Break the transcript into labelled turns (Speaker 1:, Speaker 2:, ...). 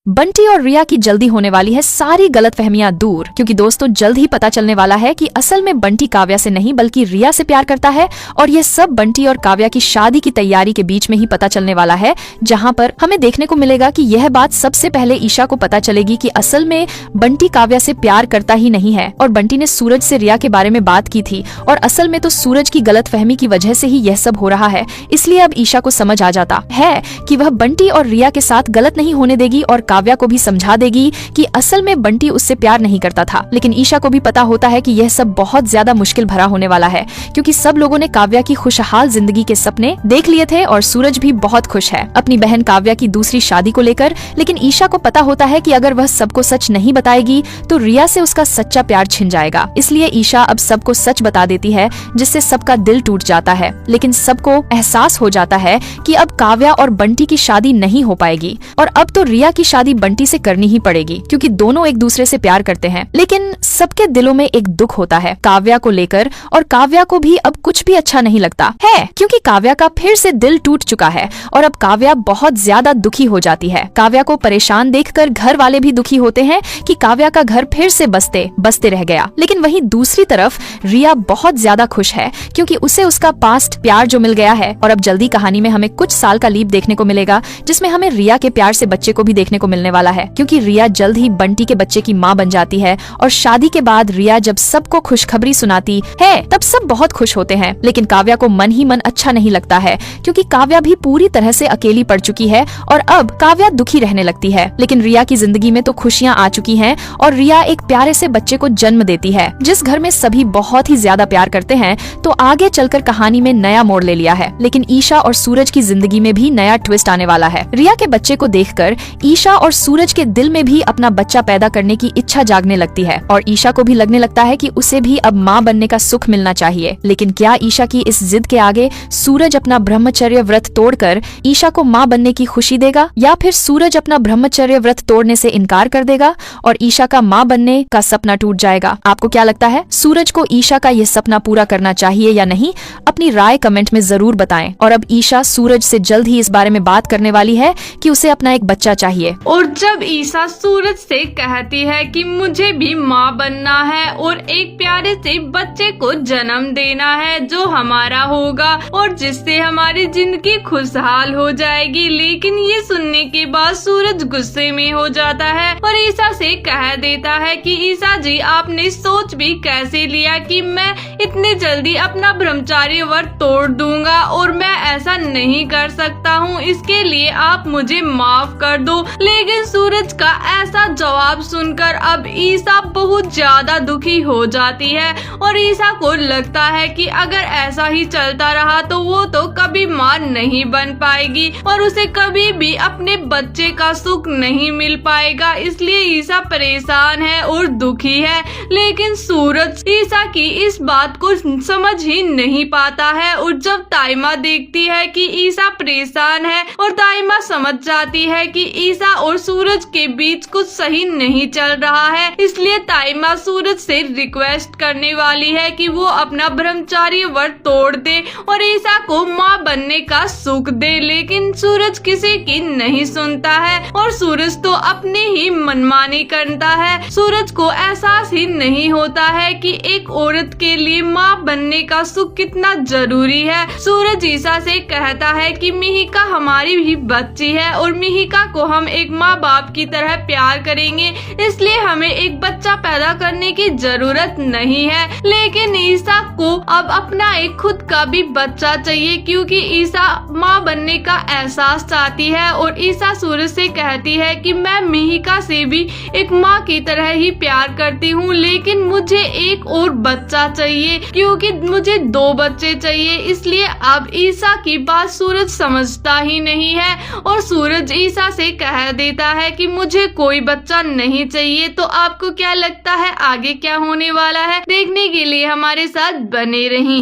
Speaker 1: बंटी और रिया की जल्दी होने वाली है सारी गलतफहमियां दूर, क्योंकि दोस्तों जल्द ही पता चलने वाला है कि असल में बंटी काव्या से नहीं बल्कि रिया से प्यार करता है। और ये सब बंटी और काव्या की शादी की तैयारी के बीच में ही पता चलने वाला है, जहां पर हमें देखने को मिलेगा कि यह बात सबसे पहले ईशा को पता चलेगी कि असल में बंटी काव्या से प्यार करता ही नहीं है और बंटी ने सूरज से रिया के बारे में बात की थी और असल में तो सूरज की गलतफहमी की वजह से ही यह सब हो रहा है। इसलिए अब ईशा को समझ आ जाता है कि वह बंटी और रिया के साथ गलत नहीं होने देगी और काव्या को भी समझा देगी कि असल में बंटी उससे प्यार नहीं करता था। लेकिन ईशा को भी पता होता है कि यह सब बहुत ज्यादा मुश्किल भरा होने वाला है, क्योंकि सब लोगों ने काव्या की खुशहाल जिंदगी के सपने देख लिए थे और सूरज भी बहुत खुश है अपनी बहन काव्या की दूसरी शादी को लेकर। लेकिन ईशा को पता होता है कि अगर वह सबको सच नहीं बताएगी तो रिया से उसका सच्चा प्यार छिन जाएगा। इसलिए ईशा अब सबको सच बता देती है, जिससे सबका दिल टूट जाता है। लेकिन सबको एहसास हो जाता है कि अब काव्या और बंटी की शादी नहीं हो पाएगी और अब तो रिया की शादी बंटी से करनी ही पड़ेगी, क्योंकि दोनों एक दूसरे से प्यार करते हैं। लेकिन सबके दिलों में एक दुख होता है काव्या को लेकर, और काव्या को भी अब कुछ भी अच्छा नहीं लगता है, क्योंकि काव्या का फिर से दिल टूट चुका है और अब काव्या बहुत ज्यादा दुखी हो जाती है। काव्या को परेशान देखकर घर वाले भी दुखी होते हैं कि काव्या का घर फिर से बसते बसते रह गया। लेकिन वहीं दूसरी तरफ रिया बहुत ज्यादा खुश है, क्योंकि उसे उसका पास्ट प्यार जो मिल गया है। और अब जल्दी कहानी में हमें कुछ साल का लीप देखने को मिलेगा, जिसमें हमें रिया के प्यार से बच्चे को भी देखने को मिलने वाला है, क्योंकि रिया जल्द ही बंटी के बच्चे की माँ बन जाती है। और शादी के बाद रिया जब सबको खुशखबरी सुनाती है तब सब बहुत खुश होते हैं। लेकिन काव्या को मन ही मन अच्छा नहीं लगता है, क्योंकि काव्या भी पूरी तरह से अकेली पड़ चुकी है और अब काव्या दुखी रहने लगती है। लेकिन रिया की जिंदगी में तो खुशियाँ आ चुकी हैं और रिया एक प्यारे से बच्चे को जन्म देती है। जिस घर में सभी बहुत ही ज्यादा प्यार करते हैं तो आगे चलकर कहानी में नया मोड़ ले लिया है। लेकिन ईशा और सूरज की जिंदगी में भी नया ट्विस्ट आने वाला है। रिया के बच्चे को देखकर ईशा और सूरज के दिल में भी अपना बच्चा पैदा करने की इच्छा जागने लगती है और ईशा को भी लगने लगता है कि उसे भी अब माँ बनने का सुख मिलना चाहिए। लेकिन क्या ईशा की इस जिद के आगे सूरज अपना ब्रह्मचर्य व्रत तोड़कर ईशा को माँ बनने की खुशी देगा, या फिर सूरज अपना ब्रह्मचर्य व्रत तोड़ने से इनकार कर देगा और ईशा का माँ बनने का सपना टूट जाएगा? आपको क्या लगता है, सूरज को ईशा का ये सपना पूरा करना चाहिए या नहीं? अपनी राय कमेंट में जरूर बताएं। और अब ईशा सूरज से जल्द ही इस बारे में बात करने वाली है कि उसे अपना एक बच्चा चाहिए।
Speaker 2: और जब ईशा सूरज से कहती है कि मुझे भी माँ बनना है और एक प्यारे से बच्चे को जन्म देना है जो हमारा होगा और जिससे हमारी जिंदगी खुशहाल हो जाएगी। लेकिन ये सुनने के बाद सूरज गुस्से में हो जाता है और ईशा से कह देता है कि ईशा जी, आपने सोच भी कैसे लिया कि मैं इतनी जल्दी अपना ब्रह्मचार्य व्रत तोड़ दूंगा, और मैं ऐसा नहीं कर सकता हूँ, इसके लिए आप मुझे माफ कर दो। लेकिन सूरज का ऐसा जवाब सुनकर अब ईशा बहुत ज्यादा दुखी हो जाती है और ईशा को लगता है कि अगर ऐसा ही चलता रहा तो वो तो कभी माँ नहीं बन पाएगी और उसे कभी भी अपने बच्चे का सुख नहीं मिल पाएगा। इसलिए ईशा परेशान है और दुखी है। लेकिन सूरज ईशा की इस बात को समझ ही नहीं पाता है और जब ताइमा देखती है कि ईशा परेशान है और ताइमा समझ जाती है कि ईशा और सूरज के बीच कुछ सही नहीं चल रहा है, इसलिए ताइमा सूरज से रिक्वेस्ट करने वाली है कि वो अपना ब्रह्मचार्य व्रत तोड़ दे और ईशा को माँ बनने का सुख दे। लेकिन सूरज किसी की नहीं सुनता है और सूरज तो अपनी ही मनमानी करता है। सूरज को एहसास ही नहीं होता है कि एक औरत के लिए माँ बनने का सुख कितना जरूरी है। सूरज ईशा से कहता है कि मिहिका हमारी भी बच्ची है और मिहिका को हम एक माँ बाप की तरह प्यार करेंगे, इसलिए हमें एक बच्चा पैदा करने की जरूरत नहीं है। लेकिन ईशा को अब अपना एक खुद का भी बच्चा चाहिए, क्योंकि ईशा माँ बनने का एहसास चाहती है और ईशा सूरज से कहती है कि मैं मिहिका से भी एक माँ की तरह ही प्यार करती हूँ, लेकिन मुझे एक और बच्चा चाहिए, क्योंकि मुझे 2 बच्चे चाहिए। इसलिए अब ईशा की बात सूरज समझता ही नहीं है और सूरज ईशा से कह देता है कि मुझे कोई बच्चा नहीं चाहिए। तो आपको क्या लगता है आगे क्या होने वाला है? देखने के लिए हमारे साथ बने रहें।